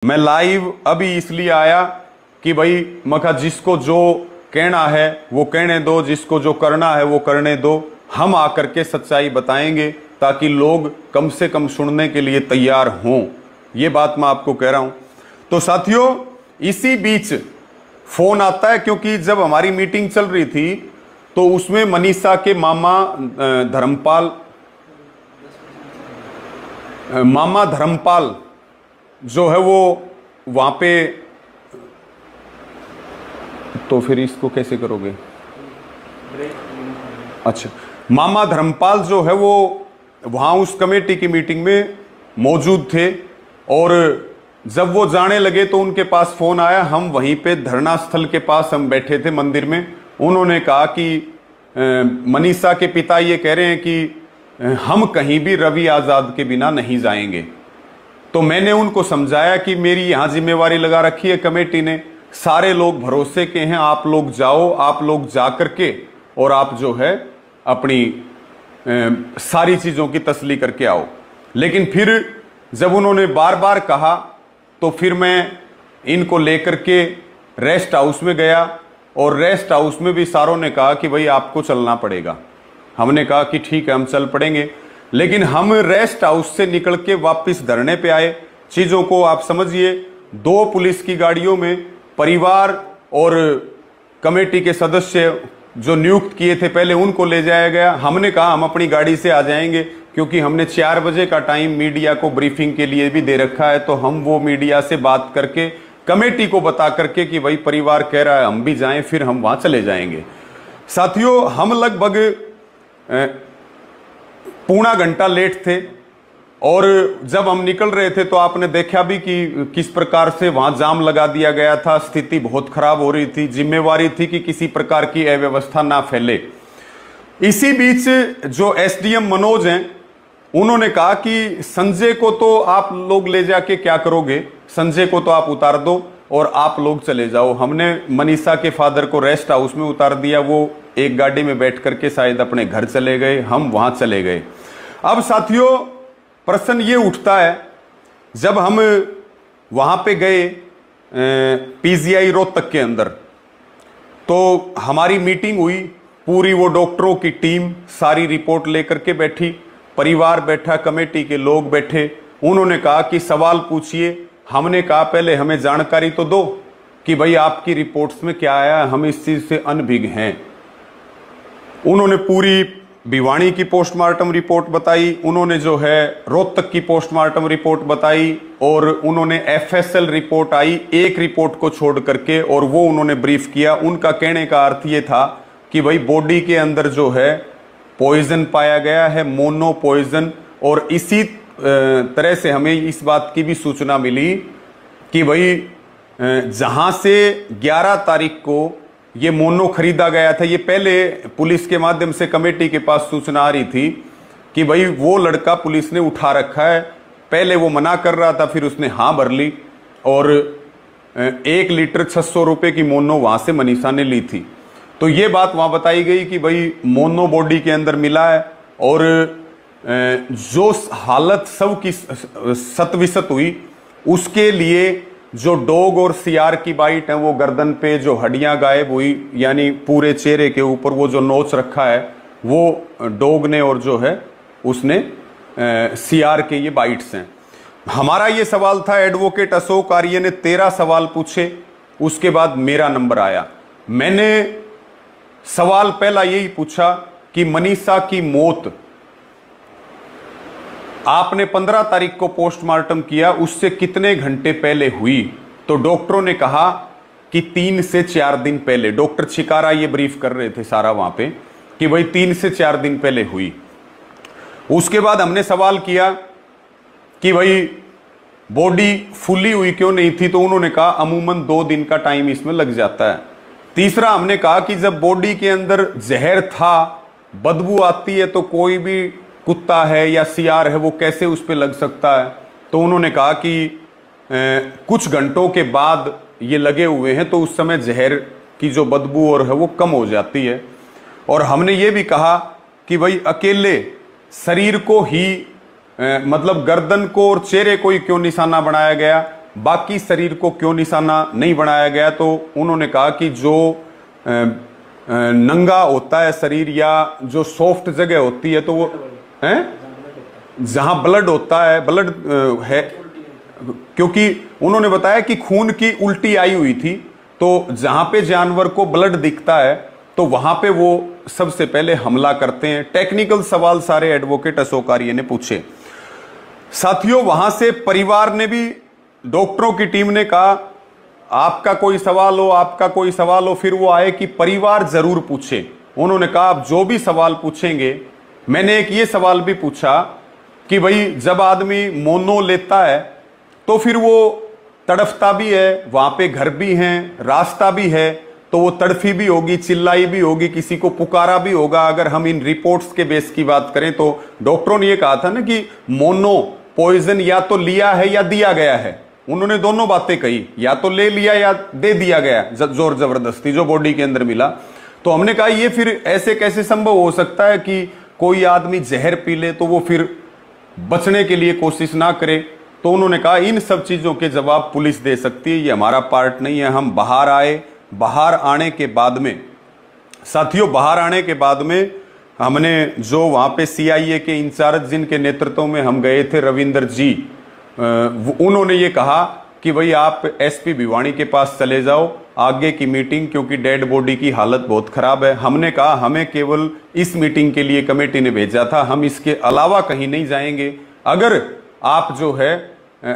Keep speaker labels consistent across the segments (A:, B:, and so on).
A: मैं लाइव अभी इसलिए आया कि भाई मखा जिसको जो कहना है वो कहने दो, जिसको जो करना है वो करने दो। हम आकर के सच्चाई बताएंगे ताकि लोग कम से कम सुनने के लिए तैयार हों। ये बात मैं आपको कह रहा हूं। तो साथियों, इसी बीच फोन आता है, क्योंकि जब हमारी मीटिंग चल रही थी तो उसमें मनीषा के मामा धर्मपाल जो है वो वहां पे, तो फिर इसको कैसे करोगे? अच्छा, मामा धर्मपाल जो है वो वहां उस कमेटी की मीटिंग में मौजूद थे और जब वो जाने लगे तो उनके पास फोन आया। हम वहीं पे धरना स्थल के पास हम बैठे थे मंदिर में। उन्होंने कहा कि मनीषा के पिता ये कह रहे हैं कि हम कहीं भी रवि आजाद के बिना नहीं जाएंगे। तो मैंने उनको समझाया कि मेरी यहां जिम्मेवारी लगा रखी है कमेटी ने, सारे लोग भरोसे के हैं, आप लोग जाओ, आप लोग जा करके और आप जो है अपनी सारी चीजों की तसल्ली करके आओ। लेकिन फिर जब उन्होंने बार बार कहा तो फिर मैं इनको लेकर के रेस्ट हाउस में गया और रेस्ट हाउस में भी सारों ने कहा कि भाई आपको चलना पड़ेगा। हमने कहा कि ठीक है, हम चल पड़ेंगे। लेकिन हम रेस्ट हाउस से निकल के वापस धरने पे आए। चीजों को आप समझिए, 2 पुलिस की गाड़ियों में परिवार और कमेटी के सदस्य जो नियुक्त किए थे पहले उनको ले जाया गया। हमने कहा हम अपनी गाड़ी से आ जाएंगे, क्योंकि हमने 4 बजे का टाइम मीडिया को ब्रीफिंग के लिए भी दे रखा है। तो हम वो मीडिया से बात करके कमेटी को बता करके कि भाई परिवार कह रहा है हम भी जाएं, फिर हम वहां चले जाएंगे। साथियों, हम लगभग पौना घंटा लेट थे और जब हम निकल रहे थे तो आपने देखा भी कि किस प्रकार से वहां जाम लगा दिया गया था। स्थिति बहुत खराब हो रही थी। जिम्मेवारी थी कि किसी प्रकार की अव्यवस्था ना फैले। इसी बीच जो एसडीएम मनोज हैं, उन्होंने कहा कि संजय को तो आप लोग ले जाके क्या करोगे, संजय को तो आप उतार दो और आप लोग चले जाओ। हमने मनीषा के फादर को रेस्ट हाउस में उतार दिया। वो एक गाड़ी में बैठ करके शायद अपने घर चले गए, हम वहां चले गए। अब साथियों, प्रश्न ये उठता है, जब हम वहां पे गए पीजीआई रोहतक के अंदर, तो हमारी मीटिंग हुई। पूरी वो डॉक्टरों की टीम सारी रिपोर्ट लेकर के बैठी, परिवार बैठा, कमेटी के लोग बैठे। उन्होंने कहा कि सवाल पूछिए। हमने कहा पहले हमें जानकारी तो दो कि भाई आपकी रिपोर्ट्स में क्या आया, हम इस चीज से अनभिज्ञ हैं। उन्होंने पूरी भिवानी की पोस्टमार्टम रिपोर्ट बताई, उन्होंने जो है रोहतक की पोस्टमार्टम रिपोर्ट बताई और उन्होंने एफएसएल रिपोर्ट आई एक रिपोर्ट को छोड़ करके, और वो उन्होंने ब्रीफ किया। उनका कहने का अर्थ ये था कि भाई बॉडी के अंदर जो है पॉइजन पाया गया है, मोनो पॉइजन। और इसी तरह से हमें इस बात की भी सूचना मिली कि भाई जहां से 11 तारीख को ये मोनो खरीदा गया था, ये पहले पुलिस के माध्यम से कमेटी के पास सूचना आ रही थी कि भाई वो लड़का पुलिस ने उठा रखा है। पहले वो मना कर रहा था, फिर उसने हाँ भर ली और 1 लीटर 600 रुपए की मोनो वहां से मनीषा ने ली थी। तो ये बात वहां बताई गई कि भाई मोनो बॉडी के अंदर मिला है और जो हालत सब की सतविसत हुई, उसके लिए जो डॉग और सियार की बाइट है, वो गर्दन पे जो हड्डियां गायब हुई, यानी पूरे चेहरे के ऊपर वो जो नोच रखा है वो डॉग ने और जो है उसने सियार के ये बाइट्स हैं। हमारा ये सवाल था। एडवोकेट अशोक आर्य ने 13 सवाल पूछे, उसके बाद मेरा नंबर आया। मैंने सवाल पहला यही पूछा कि मनीषा की मौत आपने 15 तारीख को पोस्टमार्टम किया, उससे कितने घंटे पहले हुई? तो डॉक्टरों ने कहा कि 3 से 4 दिन पहले। डॉक्टर छिकारा ये ब्रीफ कर रहे थे सारा वहां पे कि भाई 3 से 4 दिन पहले हुई। उसके बाद हमने सवाल किया कि भाई बॉडी फुली हुई क्यों नहीं थी, तो उन्होंने कहा अमूमन 2 दिन का टाइम इसमें लग जाता है। तीसरा हमने कहा कि जब बॉडी के अंदर जहर था, बदबू आती है, तो कोई भी कुत्ता है या सियार है वो कैसे उस पर लग सकता है? तो उन्होंने कहा कि कुछ घंटों के बाद ये लगे हुए हैं, तो उस समय जहर की जो बदबू और है वो कम हो जाती है। और हमने ये भी कहा कि भाई अकेले शरीर को ही मतलब गर्दन को और चेहरे को ही क्यों निशाना बनाया गया? बाकी शरीर को क्यों निशाना नहीं बनाया गया? तो उन्होंने कहा कि जो नंगा होता है शरीर या जो सॉफ्ट जगह होती है तो वो है जहां ब्लड होता है, ब्लड है, क्योंकि उन्होंने बताया कि खून की उल्टी आई हुई थी, तो जहां पे जानवर को ब्लड दिखता है तो वहां पे वो सबसे पहले हमला करते हैं। टेक्निकल सवाल सारे एडवोकेट अशोक आर्य ने पूछे। साथियों, वहां से परिवार ने भी, डॉक्टरों की टीम ने कहा आपका कोई सवाल हो, आपका कोई सवाल हो, फिर वो आए कि परिवार जरूर पूछे। उन्होंने कहा आप जो भी सवाल पूछेंगे। मैंने एक ये सवाल भी पूछा कि भाई जब आदमी मोनो लेता है तो फिर वो तड़फता भी है, वहां पे घर भी हैं, रास्ता भी है, तो वो तड़फी भी होगी, चिल्लाई भी होगी, किसी को पुकारा भी होगा। अगर हम इन रिपोर्ट्स के बेस की बात करें तो डॉक्टरों ने ये कहा था ना कि मोनो पॉइजन या तो लिया है या दिया गया है। उन्होंने दोनों बातें कही, या तो ले लिया या दे दिया गया जोर जबरदस्ती जो बॉडी के अंदर मिला। तो हमने कहा ये फिर ऐसे कैसे संभव हो सकता है कि कोई आदमी जहर पी ले तो वो फिर बचने के लिए कोशिश ना करे? तो उन्होंने कहा इन सब चीजों के जवाब पुलिस दे सकती है, ये हमारा पार्ट नहीं है। हम बाहर आए, बाहर आने के बाद में साथियों, बाहर आने के बाद में हमने जो वहां पे सीआईए के इंचार्ज जिनके नेतृत्व में हम गए थे, रविंदर जी, उन्होंने ये कहा कि भाई आप एसपी भिवानी के पास चले जाओ, आगे की मीटिंग, क्योंकि डेड बॉडी की हालत बहुत खराब है। हमने कहा हमें केवल इस मीटिंग के लिए कमेटी ने भेजा था, हम इसके अलावा कहीं नहीं जाएंगे। अगर आप जो है,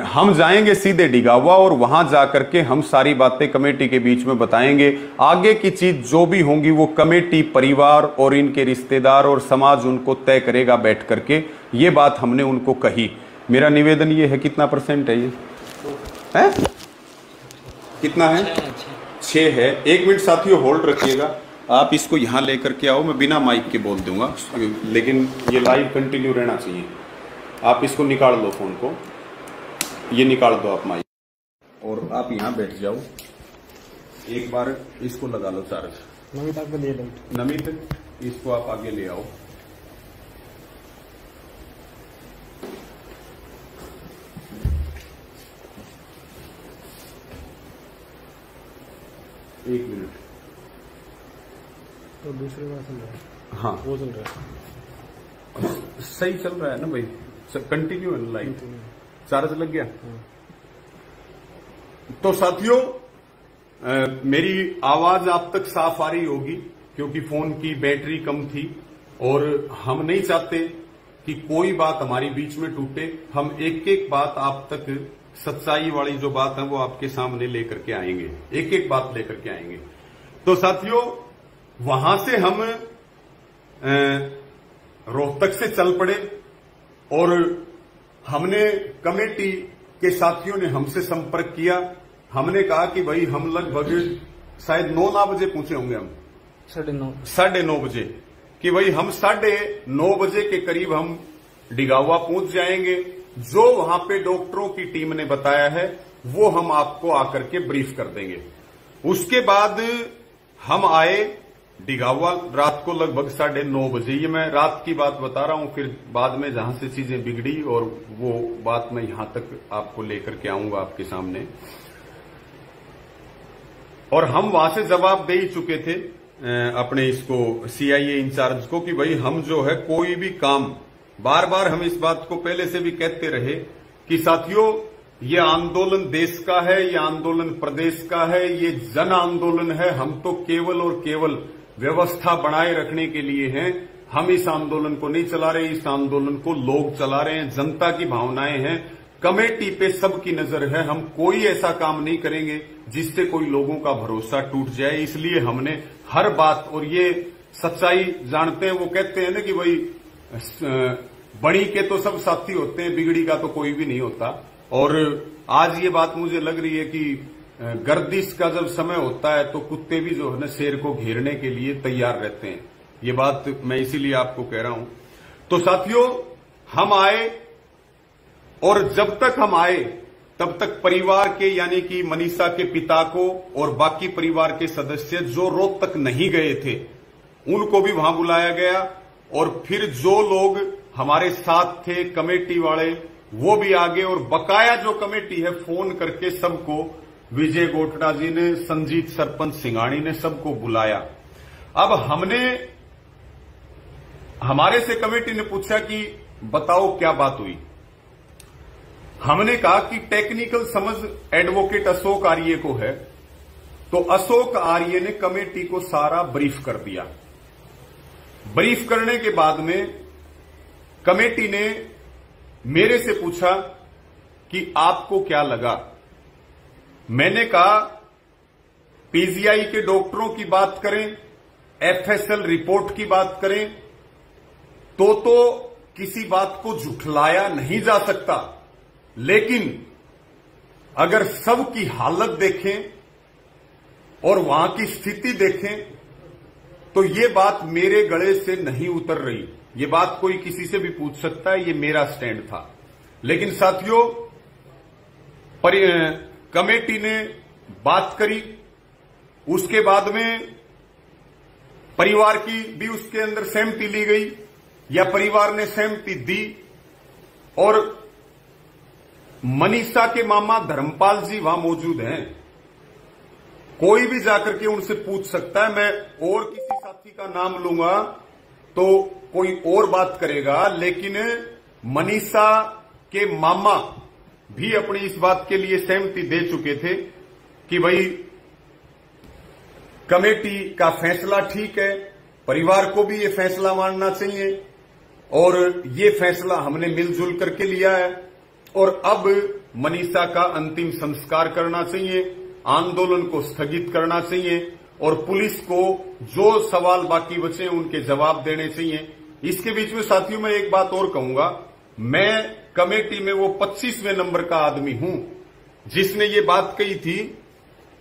A: हम जाएंगे सीधे डिगावा और वहां जाकर के हम सारी बातें कमेटी के बीच में बताएंगे। आगे की चीज जो भी होंगी वो कमेटी, परिवार और इनके रिश्तेदार और समाज उनको तय करेगा बैठ करके। ये बात हमने उनको कही। मेरा निवेदन ये है, कितना % है ये है? कितना है? 6 है। 1 मिनट साथियों होल्ड रखिएगा, आप इसको यहां लेकर के आओ, मैं बिना माइक के बोल दूंगा, लेकिन ये लाइव कंटिन्यू रहना चाहिए। आप इसको निकाल लो, फोन को ये निकाल दो आप माइक, और आप यहां बैठ जाओ। एक बार इसको लगा लो चार्ज। नमित आपको दे दो। नमित इसको आप आगे ले आओ। एक मिनट।
B: तो दूसरी बात चल रहा है।
A: हाँ
B: वो चल रहा है,
A: सही चल रहा है ना भाई? कंटिन्यू है लाइव, चार्ज लग गया। तो साथियों, मेरी आवाज आप तक साफ आ रही होगी क्योंकि फोन की बैटरी कम थी, और हम नहीं चाहते कि कोई बात हमारी बीच में टूटे। हम एक एक बात आप तक, सच्चाई वाली जो बात है वो आपके सामने लेकर के आएंगे, एक एक बात लेकर के आएंगे। तो साथियों, वहां से हम रोहतक से चल पड़े और हमने कमेटी के साथियों ने हमसे संपर्क किया। हमने कहा कि भाई हम लगभग शायद 9 बजे पहुंचे होंगे, हम 9:30 बजे, कि भाई हम 9:30 बजे के करीब हम डिगावा पहुंच जाएंगे। जो वहां पे डॉक्टरों की टीम ने बताया है वो हम आपको आकर के ब्रीफ कर देंगे। उसके बाद हम आए डिगावा रात को लगभग 9:30 बजे। ये मैं रात की बात बता रहा हूं, फिर बाद में जहां से चीजें बिगड़ी और वो बात मैं यहां तक आपको लेकर के आऊंगा आपके सामने। और हम वहां से जवाब दे ही चुके थे अपने इसको सीआईए इंचार्ज को कि भाई हम जो है कोई भी काम, बार बार हम इस बात को पहले से भी कहते रहे कि साथियों ये आंदोलन देश का है, ये आंदोलन प्रदेश का है, ये जन आंदोलन है। हम तो केवल और केवल व्यवस्था बनाए रखने के लिए हैं। हम इस आंदोलन को नहीं चला रहे, इस आंदोलन को लोग चला रहे हैं, जनता की भावनाएं हैं। कमेटी पे सबकी नजर है। हम कोई ऐसा काम नहीं करेंगे जिससे कोई लोगों का भरोसा टूट जाए। इसलिए हमने हर बात, और ये सच्चाई जानते हैं, वो कहते हैं ना कि भाई बड़ी के तो सब साथी होते हैं, बिगड़ी का तो कोई भी नहीं होता। और आज ये बात मुझे लग रही है कि गर्दिश का जब समय होता है तो कुत्ते भी जो है ना शेर को घेरने के लिए तैयार रहते हैं। ये बात मैं इसीलिए आपको कह रहा हूं। तो साथियों, हम आए और जब तक हम आए तब तक परिवार के, यानी कि मनीषा के पिता को और बाकी परिवार के सदस्य जो रोहतक नहीं गए थे उनको भी वहां बुलाया गया। और फिर जो लोग हमारे साथ थे, कमेटी वाले, वो भी आगे, और बकाया जो कमेटी है फोन करके सबको, विजय गोठड़ा जी ने, संजीत सरपंच सिंघाणी ने, सबको बुलाया। अब हमारे से कमेटी ने पूछा कि बताओ क्या बात हुई। हमने कहा कि टेक्निकल समझ एडवोकेट अशोक आर्य को है, तो अशोक आर्य ने कमेटी को सारा ब्रीफ कर दिया। ब्रीफ करने के बाद में कमेटी ने मेरे से पूछा कि आपको क्या लगा। मैंने कहा पीजीआई के डॉक्टरों की बात करें, एफएसएल रिपोर्ट की बात करें, तो किसी बात को झुठलाया नहीं जा सकता, लेकिन अगर सबकी हालत देखें और वहां की स्थिति देखें तो ये बात मेरे गले से नहीं उतर रही। ये बात कोई किसी से भी पूछ सकता है, ये मेरा स्टैंड था। लेकिन साथियों, कमेटी ने बात करी, उसके बाद में परिवार की भी उसके अंदर सहमति ली गई या परिवार ने सहमति दी, और मनीषा के मामा धर्मपाल जी वहां मौजूद हैं। कोई भी जाकर के उनसे पूछ सकता है। मैं और किसी साथी का नाम लूंगा तो कोई और बात करेगा, लेकिन मनीषा के मामा भी अपनी इस बात के लिए सहमति दे चुके थे कि भाई कमेटी का फैसला ठीक है, परिवार को भी ये फैसला मानना चाहिए, और ये फैसला हमने मिलजुल करके लिया है, और अब मनीषा का अंतिम संस्कार करना चाहिए, आंदोलन को स्थगित करना चाहिए, और पुलिस को जो सवाल बाकी बचे उनके जवाब देने चाहिए। इसके बीच में साथियों मैं एक बात और कहूंगा, मैं कमेटी में वो 25वें नंबर का आदमी हूं जिसने ये बात कही थी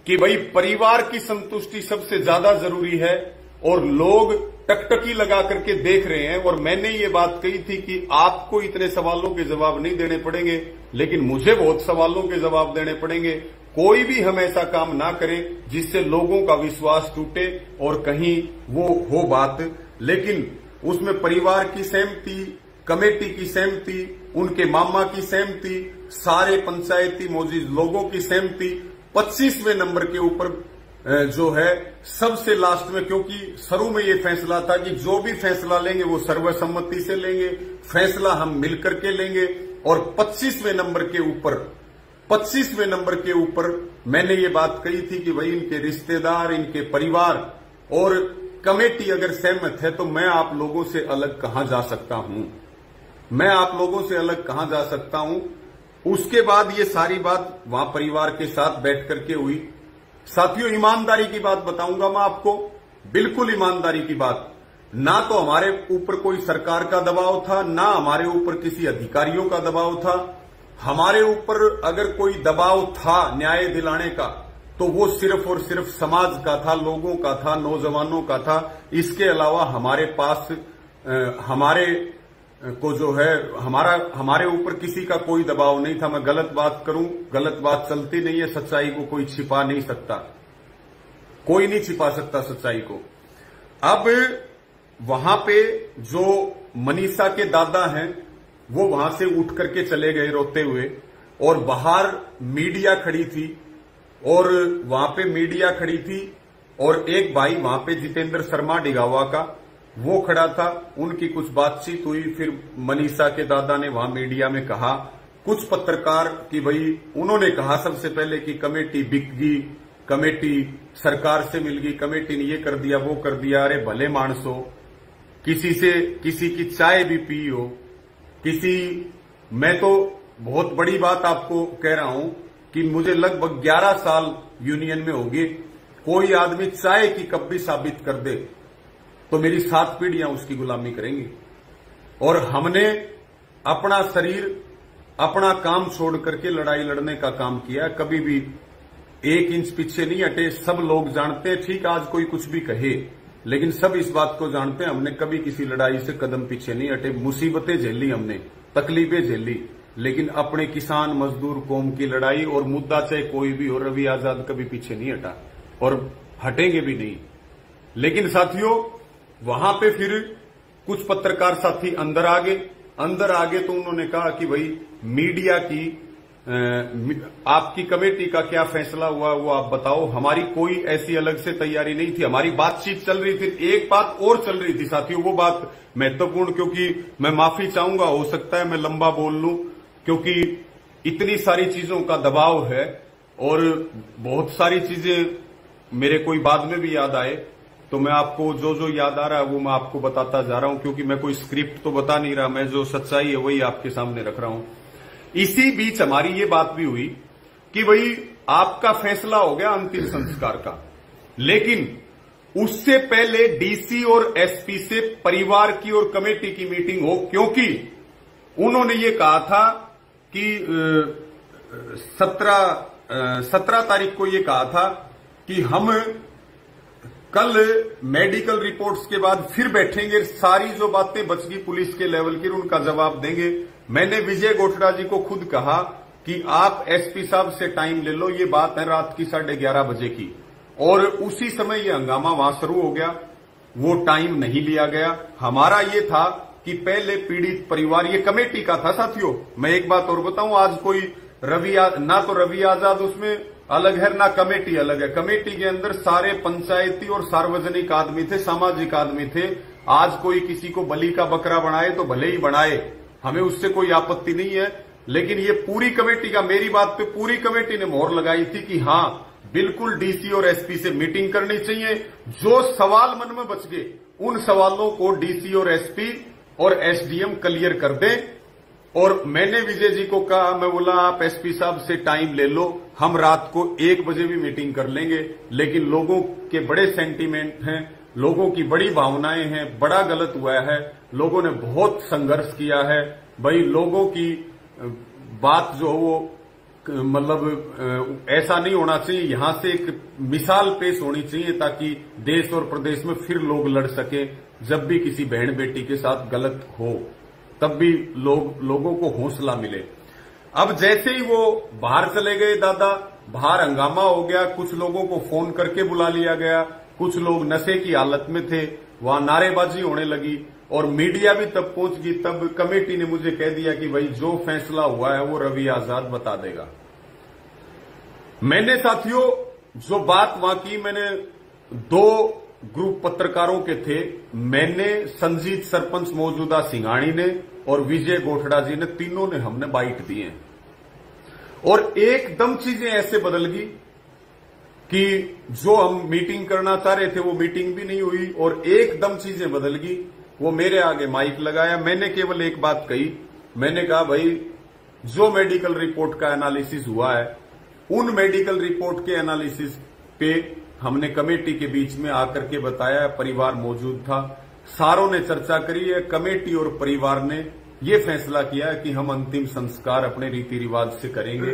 A: कि भाई परिवार की संतुष्टि सबसे ज्यादा जरूरी है, और लोग टकटकी लगा करके देख रहे हैं। और मैंने ये बात कही थी कि आपको इतने सवालों के जवाब नहीं देने पड़ेंगे, लेकिन मुझे बहुत सवालों के जवाब देने पड़ेंगे। कोई भी हम ऐसा काम ना करे जिससे लोगों का विश्वास टूटे और कहीं वो हो बात, लेकिन उसमें परिवार की सहमति, कमेटी की सहमति, उनके मामा की सहमति, सारे पंचायती मौजूद लोगों की सहमति, 25वें नंबर के ऊपर जो है सबसे लास्ट में, क्योंकि शुरू में ये फैसला था कि जो भी फैसला लेंगे वो सर्वसम्मति से लेंगे, फैसला हम मिलकर के लेंगे, और 25वें नंबर के ऊपर मैंने ये बात कही थी कि भाई इनके रिश्तेदार, इनके परिवार और कमेटी अगर सहमत है तो मैं आप लोगों से अलग कहां जा सकता हूं, मैं आप लोगों से अलग कहां जा सकता हूं। उसके बाद ये सारी बात वहां परिवार के साथ बैठ करके हुई। साथियों, ईमानदारी की बात बताऊंगा मैं आपको, बिल्कुल ईमानदारी की बात। ना तो हमारे ऊपर कोई सरकार का दबाव था, ना हमारे ऊपर किसी अधिकारियों का दबाव था। हमारे ऊपर अगर कोई दबाव था न्याय दिलाने का तो वो सिर्फ और सिर्फ समाज का था, लोगों का था, नौजवानों का था। इसके अलावा हमारे पास हमारे को जो है हमारे ऊपर किसी का कोई दबाव नहीं था। मैं गलत बात करूं, गलत बात चलती नहीं है। सच्चाई को कोई छिपा नहीं सकता, कोई नहीं छिपा सकता सच्चाई को। अब वहां पे जो मनीषा के दादा हैं वो वहां से उठ करके चले गए रोते हुए, और बाहर मीडिया खड़ी थी, और वहां पे मीडिया खड़ी थी, और एक भाई वहां पे जितेंद्र शर्मा डिगावा का वो खड़ा था। उनकी कुछ बातचीत हुई, फिर मनीषा के दादा ने वहां मीडिया में कहा, कुछ पत्रकार कि भाई उन्होंने कहा सबसे पहले कि कमेटी बिक गई, कमेटी सरकार से मिल गई, कमेटी ने ये कर दिया वो कर दिया। अरे भले मानस हो, किसी की चाय भी पी हो, मैं तो बहुत बड़ी बात आपको कह रहा हूं कि मुझे लगभग 11 साल यूनियन में हो गए। कोई आदमी चाय की कप भी साबित कर दे तो मेरी 7 पीढ़ियां उसकी गुलामी करेंगी। और हमने अपना शरीर, अपना काम छोड़ करके लड़ाई लड़ने का काम किया, कभी भी 1 इंच पीछे नहीं हटे। सब लोग जानते हैं, ठीक आज कोई कुछ भी कहे, लेकिन सब इस बात को जानते हैं हमने कभी किसी लड़ाई से कदम पीछे नहीं हटे। मुसीबतें झेली हमने, तकलीफें झेली, लेकिन अपने किसान मजदूर कौम की लड़ाई और मुद्दा चाहे कोई भी हो, रवि आजाद कभी पीछे नहीं हटा और हटेंगे भी नहीं। लेकिन साथियों, वहां पे फिर कुछ पत्रकार साथी अंदर आ गए अंदर आगे तो उन्होंने कहा कि भाई मीडिया की आपकी कमेटी का क्या फैसला हुआ वो आप बताओ। हमारी कोई ऐसी अलग से तैयारी नहीं थी, हमारी बातचीत चल रही थी। एक बात और चल रही थी साथियों, वो बात महत्वपूर्ण, क्योंकि मैं माफी चाहूंगा, हो सकता है मैं लंबा बोल लूं क्योंकि इतनी सारी चीजों का दबाव है और बहुत सारी चीजें मेरे कोई बाद में भी याद आए, तो मैं आपको जो जो याद आ रहा है वो मैं आपको बताता जा रहा हूं, क्योंकि मैं कोई स्क्रिप्ट तो बता नहीं रहा, मैं जो सच्चाई है वही आपके सामने रख रहा हूं। इसी बीच हमारी ये बात भी हुई कि भाई आपका फैसला हो गया अंतिम संस्कार का, लेकिन उससे पहले डीसी और एसपी से परिवार की और कमेटी की मीटिंग हो, क्योंकि उन्होंने ये कहा था कि 17 तारीख को ये कहा था कि हम कल मेडिकल रिपोर्ट्स के बाद फिर बैठेंगे, सारी जो बातें बच गई पुलिस के लेवल की उनका जवाब देंगे। मैंने विजय गोठड़ा जी को खुद कहा कि आप एसपी साहब से टाइम ले लो, ये बात है रात की 11:30 बजे की, और उसी समय ये हंगामा वहां शुरू हो गया। वो टाइम नहीं लिया गया। हमारा ये था कि पहले पीड़ित परिवार, ये कमेटी का था साथियों। मैं एक बात और बताऊं, आज कोई ना तो रवि आजाद उसमें अलग है ना कमेटी अलग है। कमेटी के अंदर सारे पंचायती और सार्वजनिक आदमी थे, सामाजिक आदमी थे। आज कोई किसी को बलि का बकरा बनाए तो भले ही बनाए, हमें उससे कोई आपत्ति नहीं है, लेकिन ये पूरी कमेटी का, मेरी बात पे पूरी कमेटी ने मोहर लगाई थी कि हां बिल्कुल डीसी और एसपी से मीटिंग करनी चाहिए। जो सवाल मन में बच गए उन सवालों को डीसी और एसपी और एसडीएम क्लियर कर दें। और मैंने विजय जी को कहा, मैं बोला आप एसपी साहब से टाइम ले लो, हम रात को 1 बजे भी मीटिंग कर लेंगे, लेकिन लोगों के बड़े सेंटीमेंट हैं, लोगों की बड़ी भावनाएं हैं, बड़ा गलत हुआ है, लोगों ने बहुत संघर्ष किया है। भाई लोगों की बात जो हो वो मतलब ऐसा नहीं होना चाहिए, यहां से एक मिसाल पेश होनी चाहिए ताकि देश और प्रदेश में फिर लोग लड़ सके। जब भी किसी बहन बेटी के साथ गलत हो तब भी लोगों को हौसला मिले। अब जैसे ही वो बाहर चले गए दादा, बाहर हंगामा हो गया, कुछ लोगों को फोन करके बुला लिया गया, कुछ लोग नशे की हालत में थे, वहां नारेबाजी होने लगी और मीडिया भी तब पहुंच गई। तब कमेटी ने मुझे कह दिया कि भाई जो फैसला हुआ है वो रवि आजाद बता देगा। मैंने साथियों जो बात वहां की, मैंने 2 ग्रुप पत्रकारों के थे, मैंने, संजीत सरपंच मौजूदा सिंघाणी ने और विजय गोठड़ा जी ने, तीनों ने हमने बाइट दिए और एकदम चीजें ऐसे बदल गई कि जो हम मीटिंग करना चाह रहे थे वो मीटिंग भी नहीं हुई और एकदम चीजें बदल गई। वो मेरे आगे माइक लगाया, मैंने केवल एक बात कही, मैंने कहा भाई जो मेडिकल रिपोर्ट का एनालिसिस हुआ है उन मेडिकल रिपोर्ट के एनालिसिस पे हमने कमेटी के बीच में आकर के बताया, परिवार मौजूद था, सारों ने चर्चा करी है। कमेटी और परिवार ने ये फैसला किया है कि हम अंतिम संस्कार अपने रीति रिवाज से करेंगे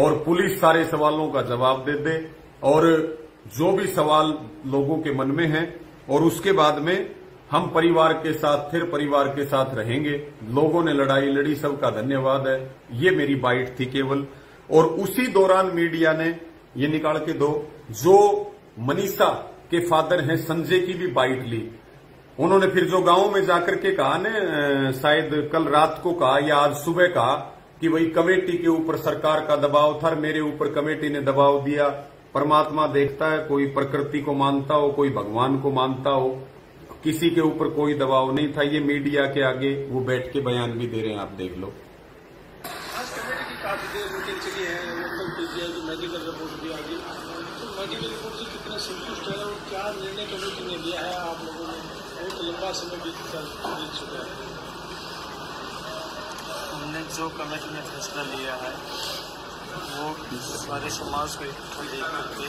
A: और पुलिस सारे सवालों का जवाब दे दे और जो भी सवाल लोगों के मन में है, और उसके बाद में हम परिवार के साथ, फिर परिवार के साथ रहेंगे। लोगों ने लड़ाई लड़ी, सबका धन्यवाद है। ये मेरी बाइट थी केवल। और उसी दौरान मीडिया ने ये निकाल के दो, जो मनीषा के फादर हैं संजय की भी बाइट ली। उन्होंने फिर जो गांव में जाकर के कहा ने, शायद कल रात को कहा या आज सुबह कहा कि भाई कमेटी के ऊपर सरकार का दबाव था, मेरे ऊपर कमेटी ने दबाव दिया। परमात्मा देखता है, कोई प्रकृति को मानता हो, कोई भगवान को मानता हो, किसी के ऊपर कोई दबाव नहीं था। ये मीडिया के आगे वो बैठ के बयान भी दे रहे हैं, आप देख लो।
C: आज कमेटी की काफी देर मीटिंग चली है, मेडिकल रिपोर्ट भी आ गई, तो मेडिकल रिपोर्ट से कितने संतुष्ट है और क्या निर्णय कमेटी ने लिया है? आप लोगों ने बहुत लंबा समय बीत चुका है।
D: हमने जो कमेटी ने फैसला लिया है वो सारे समाज को इकट्ठा देख करके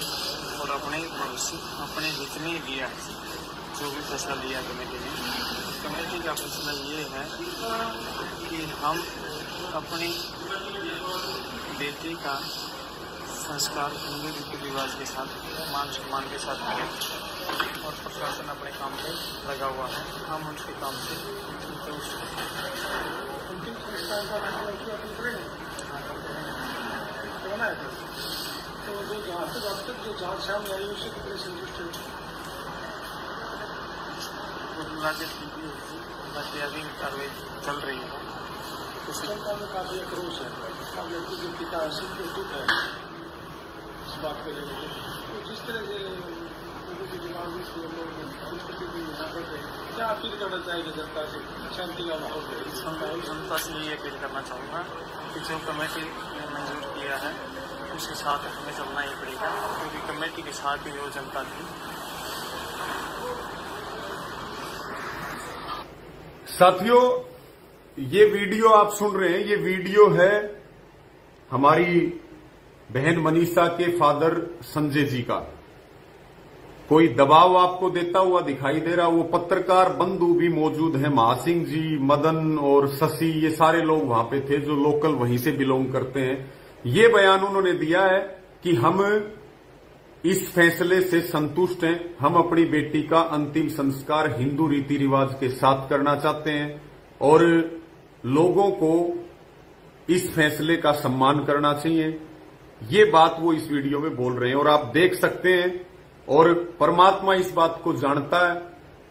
D: और अपने भविष्य, अपने हित में लिया है। जो भी फैसला लिया कमेटी का फैसला ये है कि हम अपनी बेटी का संस्कार हिंदू रीति रिवाज के साथ, मान सम्मान के साथ करें और प्रशासन अपने काम पे लगा हुआ है, हम उनके काम से संतुष्ट हैं।
C: तो जो जहाँ तक अब तक जो जांच सामने आई उससे कितने संतुष्ट है?
D: मुलाजिम की भी होगी, बाकी अभी कार्रवाई चल रही है।
C: जनता में काफी आक्रोश है, अब लड़की के पिता संतुष्ट है इस बात को लेकर। तो जिस तरह से लोगों के दिमाग में यहाँ पर क्या अपील करना चाहेंगे जनता से, शांति का माहौल रहे?
D: जनता से ये अपील करना चाहूँगा कि जो कमेटी ने मंजूर किया है उसके साथ हमें चलना ही पड़ेगा, क्योंकि कमेटी के साथ ही वो जनता थी।
A: साथियों, ये वीडियो आप सुन रहे हैं, ये वीडियो है हमारी बहन मनीषा के फादर संजय जी का। कोई दबाव आपको देता हुआ दिखाई दे रहा, वो पत्रकार बंधु भी मौजूद हैं, महासिंह जी, मदन और शशि, ये सारे लोग वहां पे थे जो लोकल वहीं से बिलोंग करते हैं। ये बयान उन्होंने दिया है कि हम इस फैसले से संतुष्ट हैं, हम अपनी बेटी का अंतिम संस्कार हिंदू रीति रिवाज के साथ करना चाहते हैं और लोगों को इस फैसले का सम्मान करना चाहिए। ये बात वो इस वीडियो में बोल रहे हैं और आप देख सकते हैं, और परमात्मा इस बात को जानता है,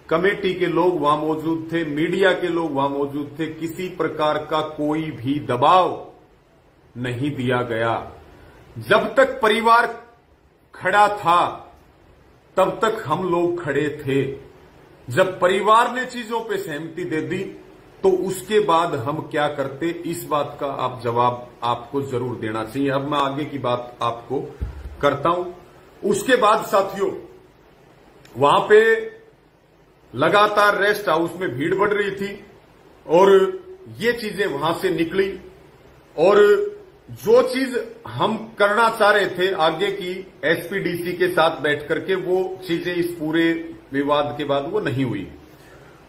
A: कमेटी के लोग वहां मौजूद थे, मीडिया के लोग वहां मौजूद थे, किसी प्रकार का कोई भी दबाव नहीं दिया गया। जब तक परिवार खड़ा था तब तक हम लोग खड़े थे। जब परिवार ने चीजों पे सहमति दे दी तो उसके बाद हम क्या करते, इस बात का आप जवाब आपको जरूर देना चाहिए। अब मैं आगे की बात आपको करता हूं। उसके बाद साथियों, वहां पे लगातार रेस्ट हाउस में भीड़ बढ़ रही थी और ये चीजें वहां से निकली और जो चीज हम करना चाह रहे थे आगे की एसपीडीसी के साथ बैठ करके, वो चीजें इस पूरे विवाद के बाद वो नहीं हुई।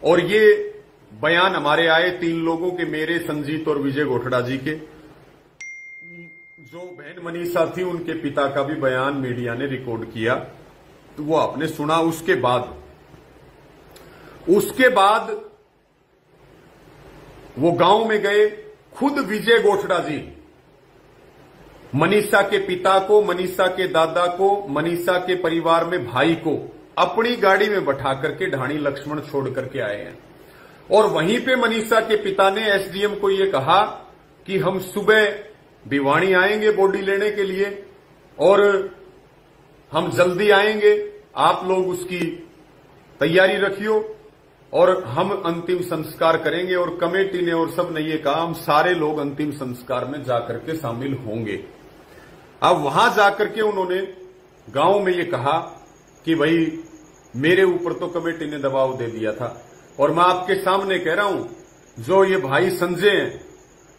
A: और ये बयान हमारे आए 3 लोगों के, मेरे, संजीत और विजय गोठड़ा जी के। जो बहन मनीषा थी उनके पिता का भी बयान मीडिया ने रिकॉर्ड किया, तो वो आपने सुना। उसके बाद वो गांव में गए, खुद विजय गोठड़ा जी मनीषा के पिता को, मनीषा के दादा को, मनीषा के परिवार में भाई को अपनी गाड़ी में बैठा करके ढाणी लक्ष्मण छोड़ करके आए हैं। और वहीं पे मनीषा के पिता ने एसडीएम को यह कहा कि हम सुबह भिवानी आएंगे बॉडी लेने के लिए और हम जल्दी आएंगे, आप लोग उसकी तैयारी रखियो और हम अंतिम संस्कार करेंगे। और कमेटी ने और सब ने ये कहा हम सारे लोग अंतिम संस्कार में जाकर के शामिल होंगे। अब वहां जाकर के उन्होंने गांव में ये कहा कि भाई मेरे ऊपर तो कमेटी ने दबाव दे दिया था। और मैं आपके सामने कह रहा हूं, जो ये भाई संजय हैं,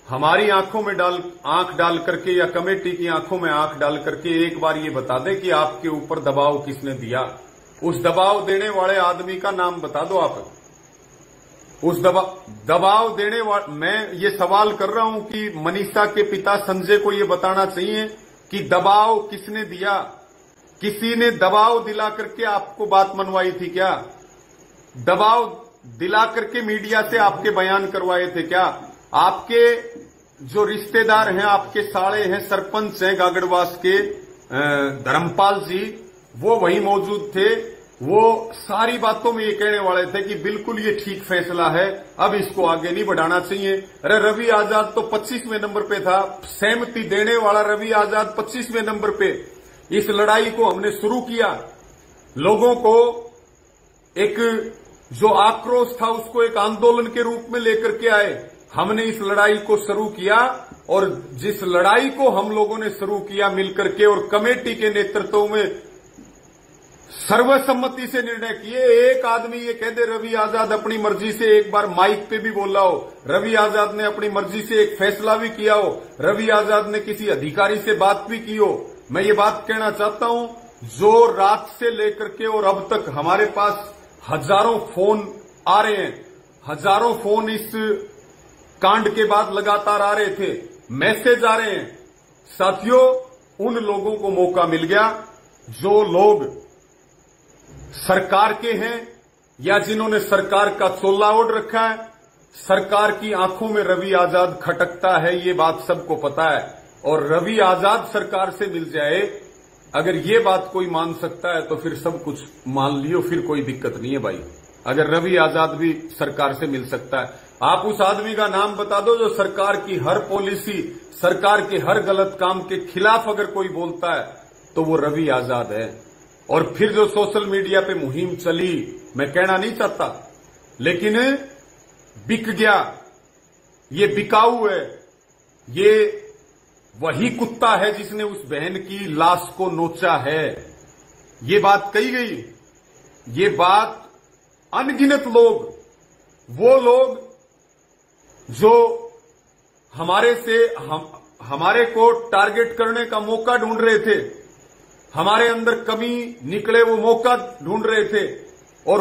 A: हमारी आंखों में आंख डाल करके या कमेटी की आंखों में आंख डाल करके एक बार ये बता दें कि आपके ऊपर दबाव किसने दिया। उस दबाव देने वाले आदमी का नाम बता दो आप। उस दबाव देने वाले, मैं ये सवाल कर रहा हूं कि मनीषा के पिता संजय को ये बताना चाहिए कि दबाव किसने दिया। किसी ने दबाव दिला करके आपको बात मनवाई थी क्या? दबाव दिला करके मीडिया से आपके बयान करवाए थे क्या? आपके जो रिश्तेदार हैं, आपके साले हैं, सरपंच हैं गागड़वास के धर्मपाल जी, वो वहीं मौजूद थे। वो सारी बातों में ये कहने वाले थे कि बिल्कुल ये ठीक फैसला है, अब इसको आगे नहीं बढ़ाना चाहिए। अरे रवि आजाद तो 25वें नंबर पे था, सहमति देने वाला रवि आजाद 25वें नंबर पे। इस लड़ाई को हमने शुरू किया, लोगों को एक जो आक्रोश था उसको एक आंदोलन के रूप में लेकर के आए। हमने इस लड़ाई को शुरू किया और जिस लड़ाई को हम लोगों ने शुरू किया मिलकर के और कमेटी के नेतृत्व में सर्वसम्मति से निर्णय किए। एक आदमी ये कह दे रवि आजाद अपनी मर्जी से, एक बार माइक पे भी बोला हो, रवि आजाद ने अपनी मर्जी से एक फैसला भी किया हो, रवि आजाद ने किसी अधिकारी से बात भी की हो। मैं ये बात कहना चाहता हूं, जो रात से लेकर के और अब तक हमारे पास हजारों फोन आ रहे हैं, हजारों फोन इस कांड के बाद लगातार आ रहे थे, मैसेज आ रहे हैं। साथियों, उन लोगों को मौका मिल गया जो लोग सरकार के हैं या जिन्होंने सरकार का चोला ओढ़ रखा है। सरकार की आंखों में रवि आजाद खटकता है, ये बात सबको पता है। और रवि आजाद सरकार से मिल जाए, अगर ये बात कोई मान सकता है तो फिर सब कुछ मान लियो, फिर कोई दिक्कत नहीं है भाई। अगर रवि आजाद भी सरकार से मिल सकता है। आप उस आदमी का नाम बता दो जो सरकार की हर पॉलिसी, सरकार के हर गलत काम के खिलाफ अगर कोई बोलता है तो वो रवि आजाद है। और फिर जो सोशल मीडिया पे मुहिम चली, मैं कहना नहीं चाहता, लेकिन बिक गया, ये बिकाऊ है, ये वही कुत्ता है जिसने उस बहन की लाश को नोचा है। ये बात कही गई, ये बात अनगिनत लोग, वो लोग जो हमारे को टारगेट करने का मौका ढूंढ रहे थे, हमारे अंदर कमी निकले वो मौका ढूंढ रहे थे, और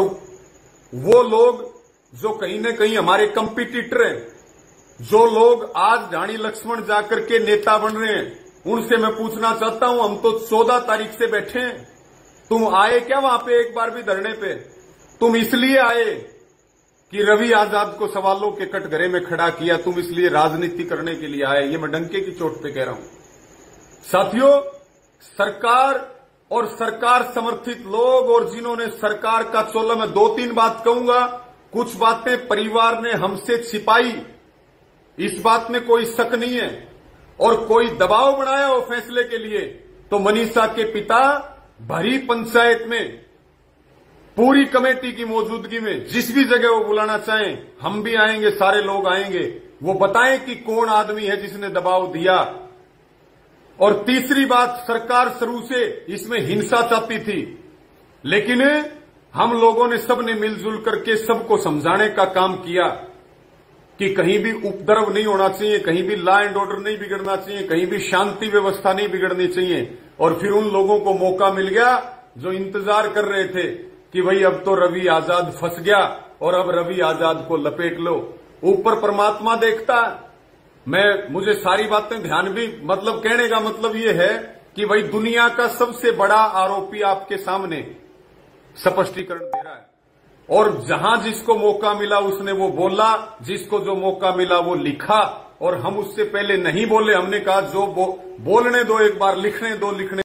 A: वो लोग जो कहीं न कहीं हमारे कंपिटिटर हैं, जो लोग आज रानी लक्ष्मण जाकर के नेता बन रहे हैं, उनसे मैं पूछना चाहता हूं, हम तो 14 तारीख से बैठे हैं, तुम आए क्या वहां पे एक बार भी धरने पे? तुम इसलिए आए कि रवि आजाद को सवालों के कटघरे में खड़ा किया, तुम इसलिए राजनीति करने के लिए आए? ये मैं डंके की चोट पे कह रहा हूं। साथियों, सरकार और सरकार समर्थित लोग और जिन्होंने सरकार का चोला, मैं 2-3 बात कहूंगा, कुछ बातें परिवार ने हमसे छिपाई, इस बात में कोई शक नहीं है, और कोई दबाव बनाया हो फैसले के लिए, तो मनीषा के पिता भरी पंचायत में पूरी कमेटी की मौजूदगी में जिस भी जगह वो बुलाना चाहें, हम भी आएंगे, सारे लोग आएंगे, वो बताएं कि कौन आदमी है जिसने दबाव दिया। और तीसरी बात, सरकार शुरू से इसमें हिंसा चाहती थी, लेकिन हम लोगों ने सबने मिलजुल करके सबको समझाने का काम किया कि कहीं भी उपद्रव नहीं होना चाहिए, कहीं भी लॉ एंड ऑर्डर नहीं बिगड़ना चाहिए, कहीं भी शांति व्यवस्था नहीं बिगड़नी चाहिए। और फिर उन लोगों को मौका मिल गया जो इंतजार कर रहे थे कि भाई अब तो रवि आजाद फंस गया और अब रवि आजाद को लपेट लो। ऊपर परमात्मा देखता है। मुझे सारी बातें ध्यान भी, मतलब कहने का मतलब ये है कि भाई दुनिया का सबसे बड़ा आरोपी आपके सामने स्पष्टीकरण दे रहा है, और जहां जिसको मौका मिला उसने वो बोला, जिसको जो मौका मिला वो लिखा, और हम उससे पहले नहीं बोले। हमने कहा जो बोलने दो, एक बार लिखने दो, लिखने